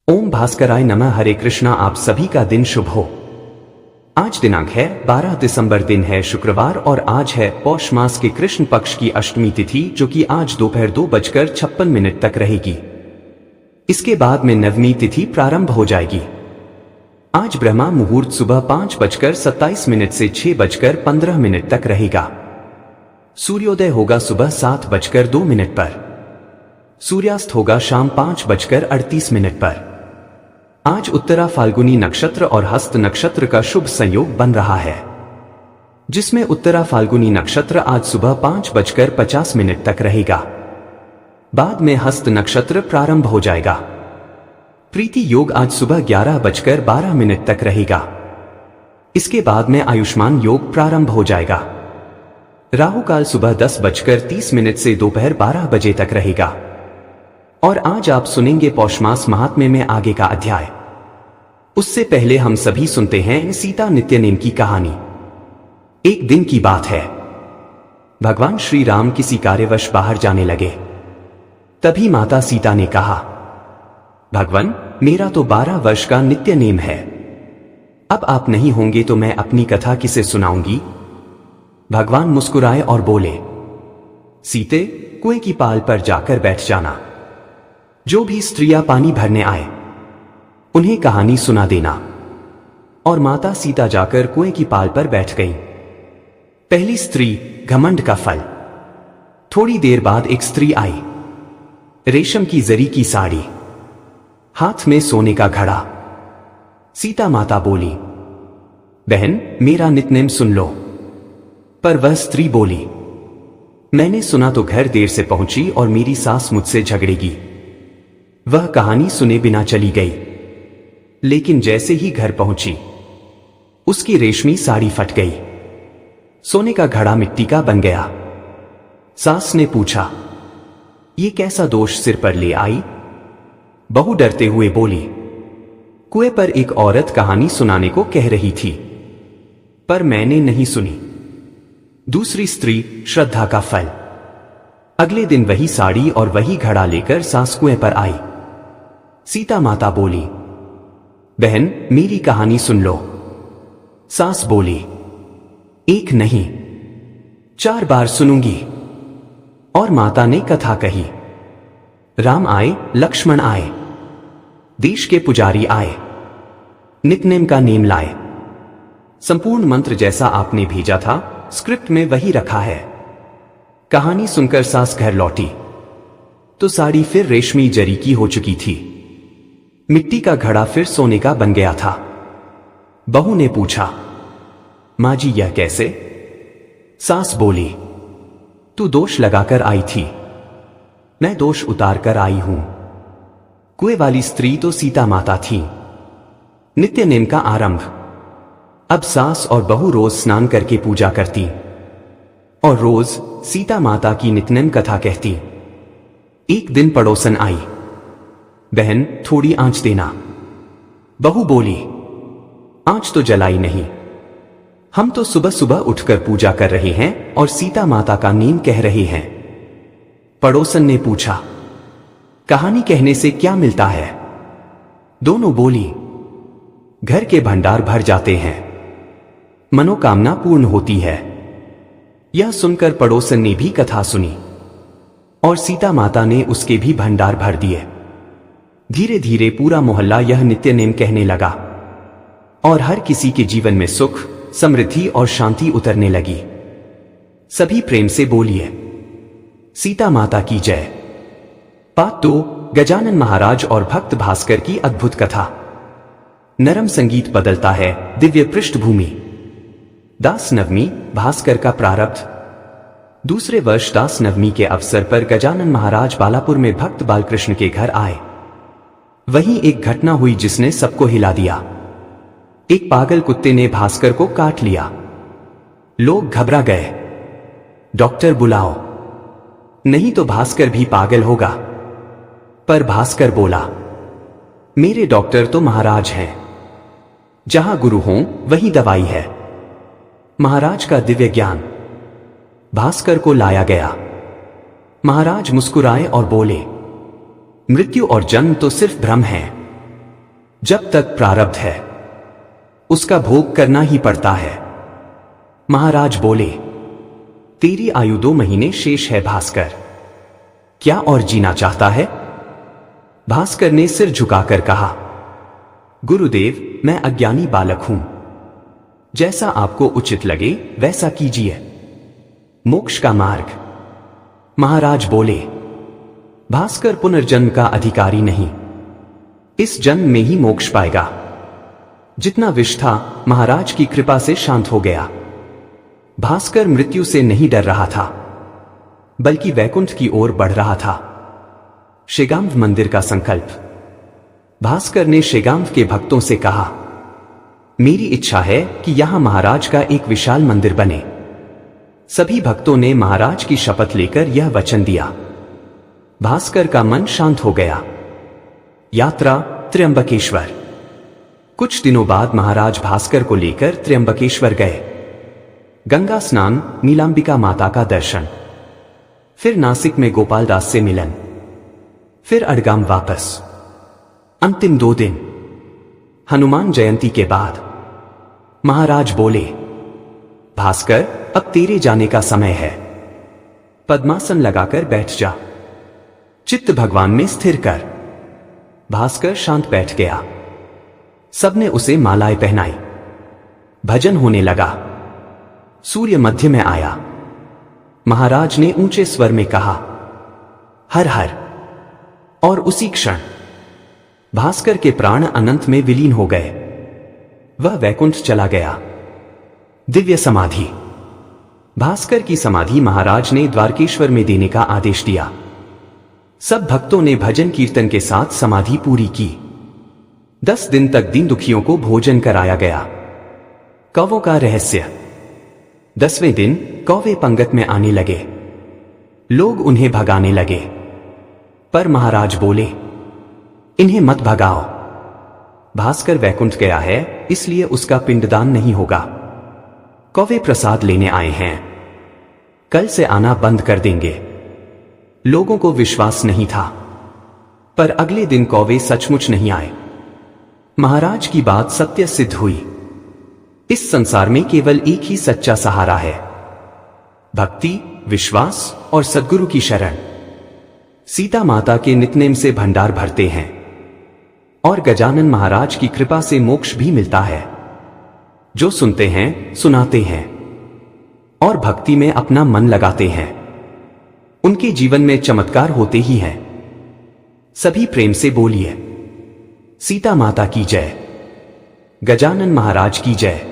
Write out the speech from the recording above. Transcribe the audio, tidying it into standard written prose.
ओम भास्कराय नमः। हरे कृष्णा। आप सभी का दिन शुभ हो। आज दिनांक है 12 दिसंबर, दिन है शुक्रवार और आज है पौष मास के कृष्ण पक्ष की अष्टमी तिथि, जो कि आज दोपहर 2:56 तक रहेगी। इसके बाद में नवमी तिथि प्रारंभ हो जाएगी। आज ब्रह्मा मुहूर्त सुबह 5:27 से 6:15 तक रहेगा। सूर्योदय होगा सुबह 7:02 पर। सूर्यास्त होगा शाम 5:38 पर। आज उत्तरा फाल्गुनी नक्षत्र और हस्त नक्षत्र का शुभ संयोग बन रहा है, जिसमें उत्तरा फाल्गुनी नक्षत्र आज सुबह 5:50 तक रहेगा। बाद में हस्त नक्षत्र प्रारंभ हो जाएगा। प्रीति योग आज सुबह 11:12 तक रहेगा। इसके बाद में आयुष्मान योग प्रारंभ हो जाएगा। राहु काल सुबह 10:30 से दोपहर 12 बजे तक रहेगा। और आज आप सुनेंगे पौष मास महात्म्य में आगे का अध्याय। उससे पहले हम सभी सुनते हैं सीता नित्यनेम की कहानी। एक दिन की बात है, भगवान श्री राम किसी कार्यवश बाहर जाने लगे। तभी माता सीता ने कहा, भगवान, मेरा तो 12 वर्ष का नित्य नेम है। अब आप नहीं होंगे तो मैं अपनी कथा किसे सुनाऊंगी। भगवान मुस्कुराए और बोले, सीते, कुएं की पाल पर जाकर बैठ जाना। जो भी स्त्रियां पानी भरने आए उन्हें कहानी सुना देना। और माता सीता जाकर कुएं की पाल पर बैठ गई। पहली स्त्री, घमंड का फल। थोड़ी देर बाद एक स्त्री आई, रेशम की जरी की साड़ी, हाथ में सोने का घड़ा। सीता माता बोली, बहन, मेरा नित्यनेम सुन लो। पर वह स्त्री बोली, मैंने सुना तो घर देर से पहुंची और मेरी सास मुझसे झगड़ेगी। वह कहानी सुने बिना चली गई। लेकिन जैसे ही घर पहुंची, उसकी रेशमी साड़ी फट गई। सोने का घड़ा मिट्टी का बन गया। सास ने पूछा, ये कैसा दोष सिर पर ले आई? बहू डरते हुए बोली, कुएं पर एक औरत कहानी सुनाने को कह रही थी, पर मैंने नहीं सुनी। दूसरी स्त्री, श्रद्धा का फल। अगले दिन वही साड़ी और वही घड़ा लेकर सास कुएं पर आई। सीता माता बोली, बहन, मेरी कहानी सुन लो। सास बोली, एक नहीं 4 बार सुनूंगी। और माता ने कथा कही। राम आए, लक्ष्मण आए, देश के पुजारी आए, नित्यनेम का नेम लाए। संपूर्ण मंत्र जैसा आपने भेजा था, स्क्रिप्ट में वही रखा है। कहानी सुनकर सास घर लौटी तो साड़ी फिर रेशमी जरी की हो चुकी थी। मिट्टी का घड़ा फिर सोने का बन गया था। बहू ने पूछा, मां जी, यह कैसे? सास बोली, तू दोष लगाकर आई थी, मैं दोष उतार कर आई हूं। कुएं वाली स्त्री तो सीता माता थी। नित्य नेम का आरंभ। अब सास और बहू रोज स्नान करके पूजा करती और रोज सीता माता की नित्यनेम कथा कहती। एक दिन पड़ोसन आई, बहन, थोड़ी आंच देना। बहू बोली, आंच तो जलाई नहीं, हम तो सुबह सुबह उठकर पूजा कर रहे हैं और सीता माता का नेम कह रहे हैं। पड़ोसन ने पूछा, कहानी कहने से क्या मिलता है? दोनों बोली, घर के भंडार भर जाते हैं, मनोकामना पूर्ण होती है। यह सुनकर पड़ोसन ने भी कथा सुनी और सीता माता ने उसके भी भंडार भर दिए। धीरे धीरे पूरा मोहल्ला यह नित्य नेम कहने लगा और हर किसी के जीवन में सुख, समृद्धि और शांति उतरने लगी। सभी प्रेम से बोलिए, सीता माता की जय। पाठ 2, गजानन महाराज और भक्त भास्कर की अद्भुत कथा। नरम संगीत बदलता है, दिव्य पृष्ठभूमि। दास नवमी, भास्कर का प्रारब्ध। दूसरे वर्ष दास नवमी के अवसर पर गजानन महाराज बालापुर में भक्त बालकृष्ण के घर आए। वहीं एक घटना हुई जिसने सबको हिला दिया। एक पागल कुत्ते ने भास्कर को काट लिया। लोग घबरा गए, डॉक्टर बुलाओ, नहीं तो भास्कर भी पागल होगा। पर भास्कर बोला, मेरे डॉक्टर तो महाराज हैं, जहां गुरु हों वहीं दवाई है। महाराज का दिव्य ज्ञान। भास्कर को लाया गया। महाराज मुस्कुराए और बोले, मृत्यु और जन्म तो सिर्फ भ्रम है, जब तक प्रारब्ध है उसका भोग करना ही पड़ता है। महाराज बोले, तेरी आयु 2 महीने शेष है भास्कर, क्या और जीना चाहता है? भास्कर ने सिर झुकाकर कहा, गुरुदेव, मैं अज्ञानी बालक हूं, जैसा आपको उचित लगे वैसा कीजिए। मोक्ष का मार्ग। महाराज बोले, भास्कर पुनर्जन्म का अधिकारी नहीं, इस जन्म में ही मोक्ष पाएगा। जितना विष था महाराज की कृपा से शांत हो गया। भास्कर मृत्यु से नहीं डर रहा था, बल्कि वैकुंठ की ओर बढ़ रहा था। शेगांव मंदिर का संकल्प। भास्कर ने शेगांव के भक्तों से कहा, मेरी इच्छा है कि यहां महाराज का एक विशाल मंदिर बने। सभी भक्तों ने महाराज की शपथ लेकर यह वचन दिया। भास्कर का मन शांत हो गया। यात्रा त्र्यंबकेश्वर। कुछ दिनों बाद महाराज भास्कर को लेकर त्र्यंबकेश्वर गए। गंगा स्नान, नीलांबिका माता का दर्शन, फिर नासिक में गोपाल दास से मिलन, फिर अड़गाम वापस। अंतिम 2 दिन। हनुमान जयंती के बाद महाराज बोले, भास्कर, अब तेरे जाने का समय है। पद्मासन लगाकर बैठ जा, चित्त भगवान में स्थिर कर। भास्कर शांत बैठ गया। सबने उसे मालाएं पहनाई। भजन होने लगा। सूर्य मध्य में आया। महाराज ने ऊंचे स्वर में कहा, हर हर, और उसी क्षण भास्कर के प्राण अनंत में विलीन हो गए। वह वैकुंठ चला गया। दिव्य समाधि। भास्कर की समाधि महाराज ने द्वारकेश्वर में देने का आदेश दिया। सब भक्तों ने भजन कीर्तन के साथ समाधि पूरी की। 10 दिन तक दीन दुखियों को भोजन कराया गया। कौवों का रहस्य। 10वें दिन कौवे पंगत में आने लगे। लोग उन्हें भगाने लगे, पर महाराज बोले, इन्हें मत भगाओ। भास्कर वैकुंठ गया है, इसलिए उसका पिंडदान नहीं होगा। कौवे प्रसाद लेने आए हैं, कल से आना बंद कर देंगे। लोगों को विश्वास नहीं था, पर अगले दिन कौवे सचमुच नहीं आए। महाराज की बात सत्य सिद्ध हुई। इस संसार में केवल एक ही सच्चा सहारा है, भक्ति, विश्वास और सद्गुरु की शरण। सीता माता के नितनेम से भंडार भरते हैं और गजानन महाराज की कृपा से मोक्ष भी मिलता है। जो सुनते हैं, सुनाते हैं और भक्ति में अपना मन लगाते हैं, उनके जीवन में चमत्कार होते ही हैं। सभी प्रेम से बोलिए, सीता माता की जय, गजानन महाराज की जय।